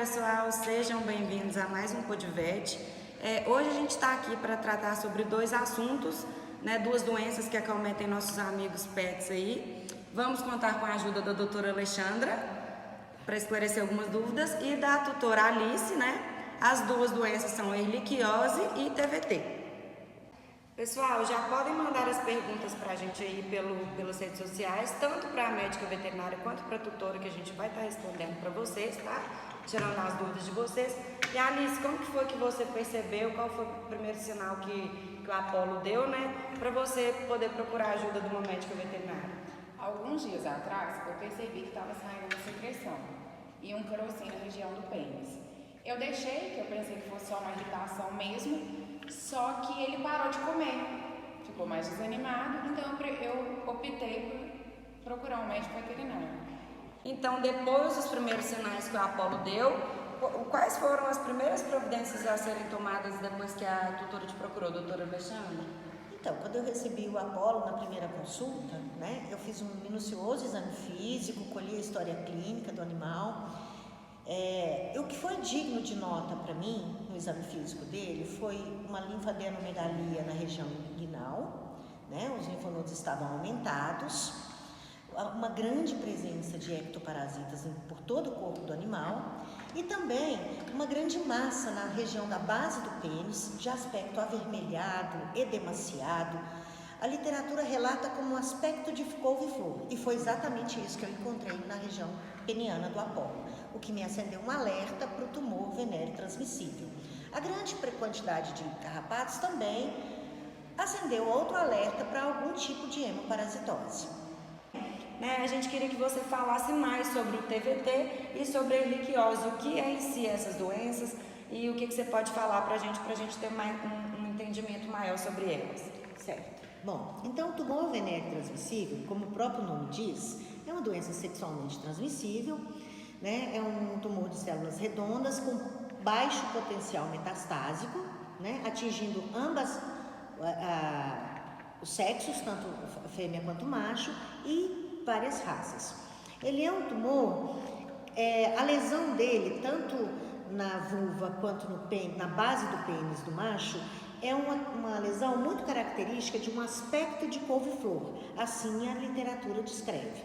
pessoal, sejam bem-vindos a mais um Podvet. Hoje a gente está aqui para tratar sobre dois assuntos, duas doenças que acometem nossos amigos pets aí. Vamos contar com a ajuda da doutora Alexandra para esclarecer algumas dúvidas e da tutora Alice, As duas doenças são erliquiose e TVT. Pessoal, já podem mandar as perguntas para a gente aí pelas redes sociais, tanto para a médica veterinária quanto para a tutora, que a gente vai estar respondendo para vocês, tá? Tirando as dúvidas de vocês. E Alice, como que foi que você percebeu, qual foi o primeiro sinal que o Apolo deu, para você poder procurar a ajuda de uma médica veterinária? Alguns dias atrás, eu percebi que estava saindo uma secreção e um carocinho na região do pênis. Eu deixei, que eu pensei que fosse só uma irritação mesmo, só que ele parou de comer, ficou mais desanimado, então eu optei por procurar um médico veterinário. Então, depois dos primeiros sinais que o Apolo deu, quais foram as primeiras providências a serem tomadas depois que a tutora te procurou, doutora Alexandra? Então, quando eu recebi o Apolo na primeira consulta, eu fiz um minucioso exame físico, colhi a história clínica do animal. O que foi digno de nota para mim, no exame físico dele, foi uma linfadenomegalia na região inguinal, os linfonodos estavam aumentados, uma grande presença de ectoparasitas por todo o corpo do animal e também uma grande massa na região da base do pênis, de aspecto avermelhado, edemaciado. A literatura relata como um aspecto de couve-flor e foi exatamente isso que eu encontrei na região peniana do Apolo, o que me acendeu um alerta para o tumor venéreo transmissível. A grande quantidade de carrapatos também acendeu outro alerta para algum tipo de hemoparasitose. A gente queria que você falasse mais sobre o TVT e sobre a erliquiose, o que é em si essas doenças e o que você pode falar para a gente ter um entendimento maior sobre elas. Certo. Bom, então o tumor venéreo transmissível, como o próprio nome diz, é uma doença sexualmente transmissível, é um tumor de células redondas com baixo potencial metastásico, atingindo ambas os sexos, tanto fêmea quanto macho, e várias raças. Ele é um tumor, a lesão dele, tanto na vulva quanto na base do pênis do macho, é uma lesão muito característica de um aspecto de couve-flor, assim a literatura descreve.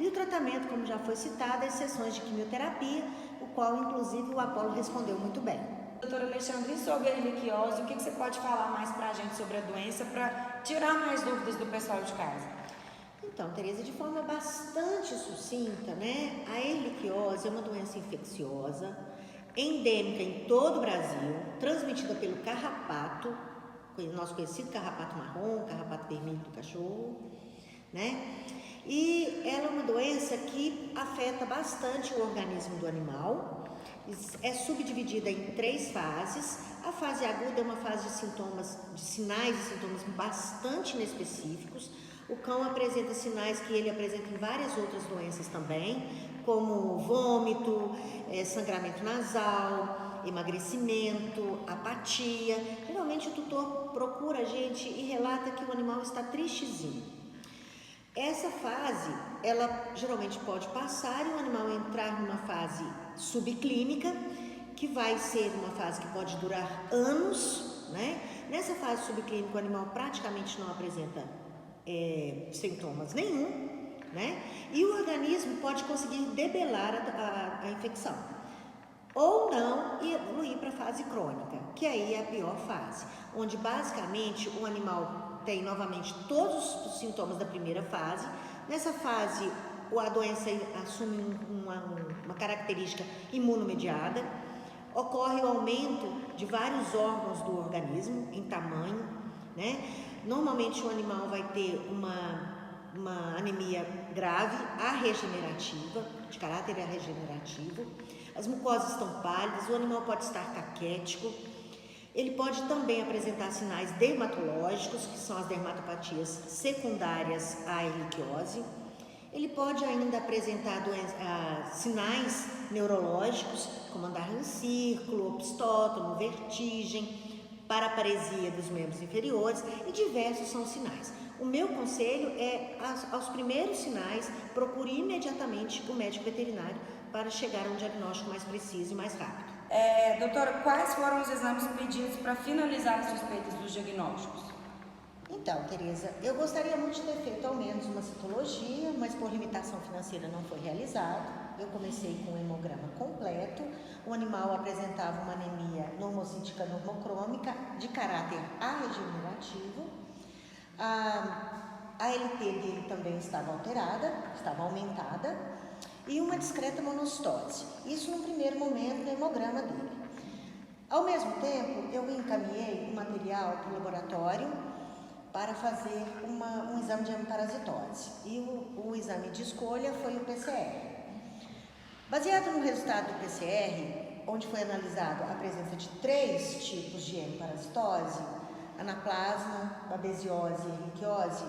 E o tratamento, como já foi citado, é sessões de quimioterapia, o qual inclusive o Apolo respondeu muito bem. Doutora Alexandre, e sobre a erliquiose, o que você pode falar mais para a gente sobre a doença, para tirar mais dúvidas do pessoal de casa? Então, Tereza, de forma bastante sucinta, a erliquiose é uma doença infecciosa, endêmica em todo o Brasil, transmitida pelo carrapato, nosso conhecido carrapato marrom, carrapato vermelho do cachorro, E ela é uma doença que afeta bastante o organismo do animal, é subdividida em 3 fases. A fase aguda é uma fase de sinais e sintomas bastante inespecíficos. O cão apresenta sinais que ele apresenta em várias outras doenças também, como vômito, sangramento nasal, emagrecimento, apatia. Geralmente o tutor procura a gente e relata que o animal está tristezinho. Essa fase, ela geralmente pode passar e o animal entrar numa fase subclínica, que vai ser uma fase que pode durar anos, Nessa fase subclínica o animal praticamente não apresenta sintomas nenhum, E o organismo pode conseguir debelar a infecção, ou não, e evoluir para a fase crônica, que aí é a pior fase, onde basicamente o animal tem novamente todos os sintomas da primeira fase. Nessa fase, a doença assume uma característica imunomediada, ocorre o aumento de vários órgãos do organismo em tamanho, Normalmente o animal vai ter uma anemia grave, arregenerativa, de caráter arregenerativo, as mucosas estão pálidas, o animal pode estar caquético, ele pode também apresentar sinais dermatológicos, que são as dermatopatias secundárias à erliquiose. Ele pode ainda apresentar sinais neurológicos, como andar em círculo, opstótomo, vertigem, paraparesia dos membros inferiores, e diversos são os sinais. O meu conselho é, aos primeiros sinais, procure imediatamente o médico veterinário para chegar a um diagnóstico mais preciso e mais rápido. Doutora, quais foram os exames pedidos para finalizar as suspeitas dos diagnósticos? Então, Tereza, eu gostaria muito de ter feito ao menos uma citologia, mas por limitação financeira não foi realizado. Eu comecei com um hemograma completo. O animal apresentava uma anemia normocítica normocrômica de caráter aregenerativo. A LT dele também estava alterada, estava aumentada, e uma discreta monocitose. Isso no primeiro momento do hemograma dele. Ao mesmo tempo, eu encaminhei o material para o laboratório para fazer um exame de parasitose. E o exame de escolha foi o PCR. Baseado no resultado do PCR, onde foi analisado a presença de 3 tipos de hemiparasitose, anaplasma, babesiose e erliquiose,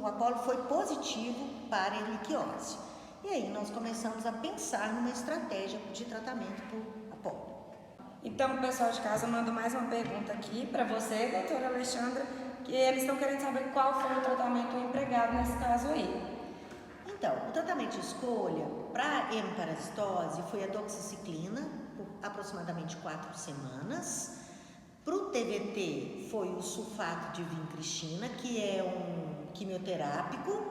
o Apolo foi positivo para a erliquiose. E aí nós começamos a pensar numa estratégia de tratamento para Apolo. Então, o pessoal de casa manda mais uma pergunta aqui para você, doutora Alexandra, que eles estão querendo saber qual foi o tratamento empregado nesse caso aí. Então, o tratamento de escolha para hemiparasitose foi a doxiciclina, por aproximadamente 4 semanas. Para o TVT foi o sulfato de vincristina, que é um quimioterápico.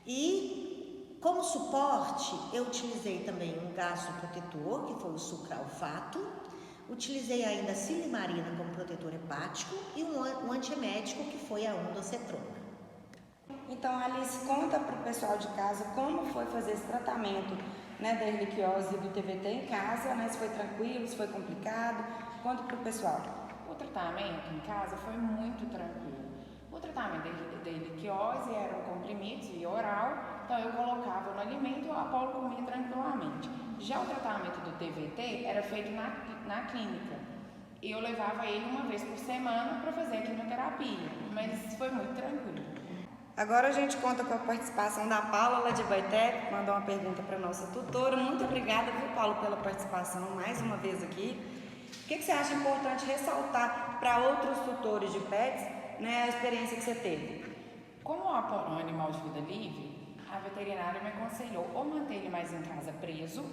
E como suporte, eu utilizei também um gastroprotetor, que foi o sucralfato. Utilizei ainda a silimarina como protetor hepático e um antiemético, que foi a ondansetrona. Então, Alice, conta para o pessoal de casa como foi fazer esse tratamento, né, da erliquiose e do TVT em casa, né? Se foi tranquilo, se foi complicado. Conta para o pessoal. O tratamento em casa foi muito tranquilo. O tratamento da erliquiose eram comprimidos via oral, então eu colocava no alimento e o Apolo comia tranquilamente. Já o tratamento do TVT era feito na clínica. E eu levava ele uma vez por semana para fazer a quimioterapia, mas foi muito tranquilo. Agora a gente conta com a participação da Paula, lá de Baité, que mandou uma pergunta para a nossa tutora. Muito obrigada, viu, Paulo, pela participação mais uma vez aqui. O que você acha importante ressaltar para outros tutores de pets, né, a experiência que você teve? Como o Apolo é um animal de vida livre, a veterinária me aconselhou ou manter ele mais em casa preso,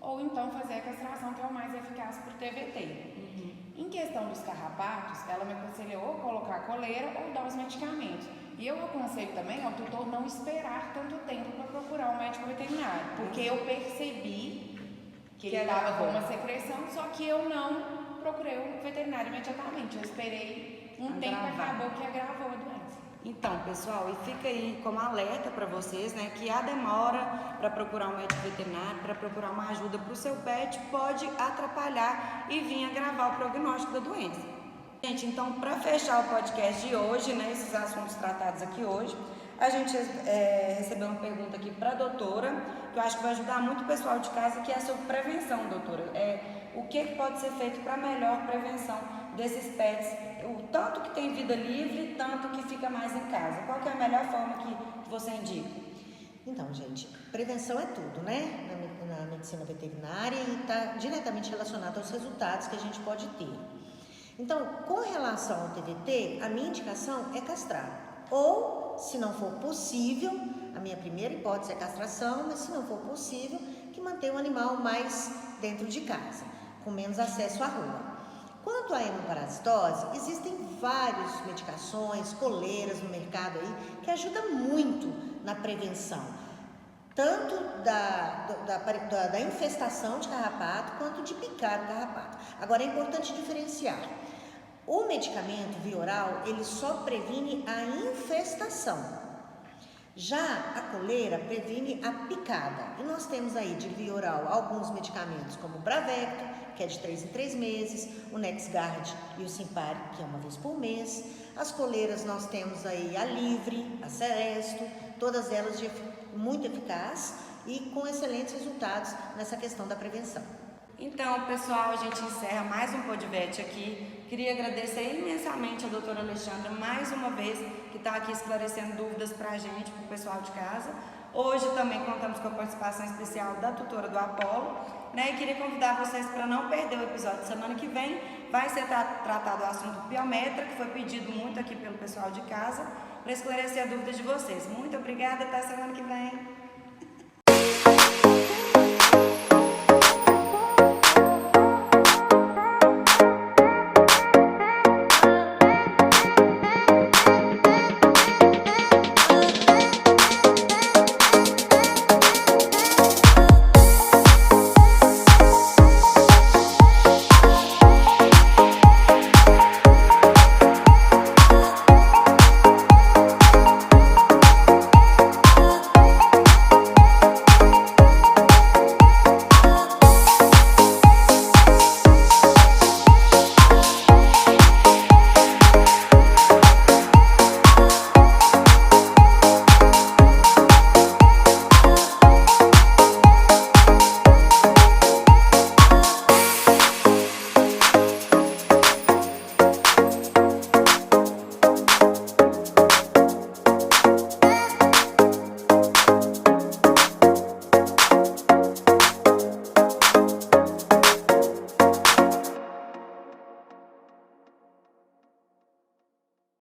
ou então fazer a castração, que é o mais eficaz para o TVT. Em questão dos carrapatos, ela me aconselhou ou colocar a coleira ou dar os medicamentos. E eu aconselho também ao tutor não esperar tanto tempo para procurar um médico veterinário, porque eu percebi que ele estava com uma secreção, só que eu não procurei o veterinário imediatamente. Eu esperei um tempo e acabou que agravou a doença. Então, pessoal, e fica aí como alerta para vocês, né, que a demora para procurar um médico veterinário, para procurar uma ajuda para o seu pet, pode atrapalhar e vir agravar o prognóstico da doença. Gente, então, para fechar o podcast de hoje, né, esses assuntos tratados aqui hoje, a gente recebeu uma pergunta aqui para a doutora, que eu acho que vai ajudar muito o pessoal de casa, que é sobre prevenção, doutora. O que pode ser feito para melhor prevenção desses pets, o tanto que tem vida livre, tanto que fica mais em casa. Qual que é a melhor forma que você indica? Então, gente, prevenção é tudo, né? Na medicina veterinária, e está diretamente relacionado aos resultados que a gente pode ter. Então, com relação ao TVT, a minha indicação é castrar. Ou, se não for possível, a minha primeira hipótese é castração, mas se não for possível, que mantenha o animal mais dentro de casa, com menos acesso à rua. Quanto à hemiparasitose, existem várias medicações, coleiras no mercado aí, que ajudam muito na prevenção, tanto da infestação de carrapato, quanto de picar o carrapato. Agora, é importante diferenciar. O medicamento via oral, ele só previne a infestação. Já a coleira previne a picada. E nós temos aí de via oral alguns medicamentos, como o Bravecto, que é de 3 em 3 meses, o NexGard e o Simpari, que é uma vez por mês. As coleiras nós temos aí a Livre, a Seresto, todas elas muito eficazes e com excelentes resultados nessa questão da prevenção. Então, pessoal, a gente encerra mais um Podvet aqui. Queria agradecer imensamente a doutora Alexandra, mais uma vez, que está aqui esclarecendo dúvidas para a gente, para o pessoal de casa. Hoje também contamos com a participação especial da tutora do Apolo, né? E queria convidar vocês para não perder o episódio semana que vem. Vai ser tratado o assunto piometra, que foi pedido muito aqui pelo pessoal de casa, para esclarecer a dúvida de vocês. Muito obrigada, até semana que vem.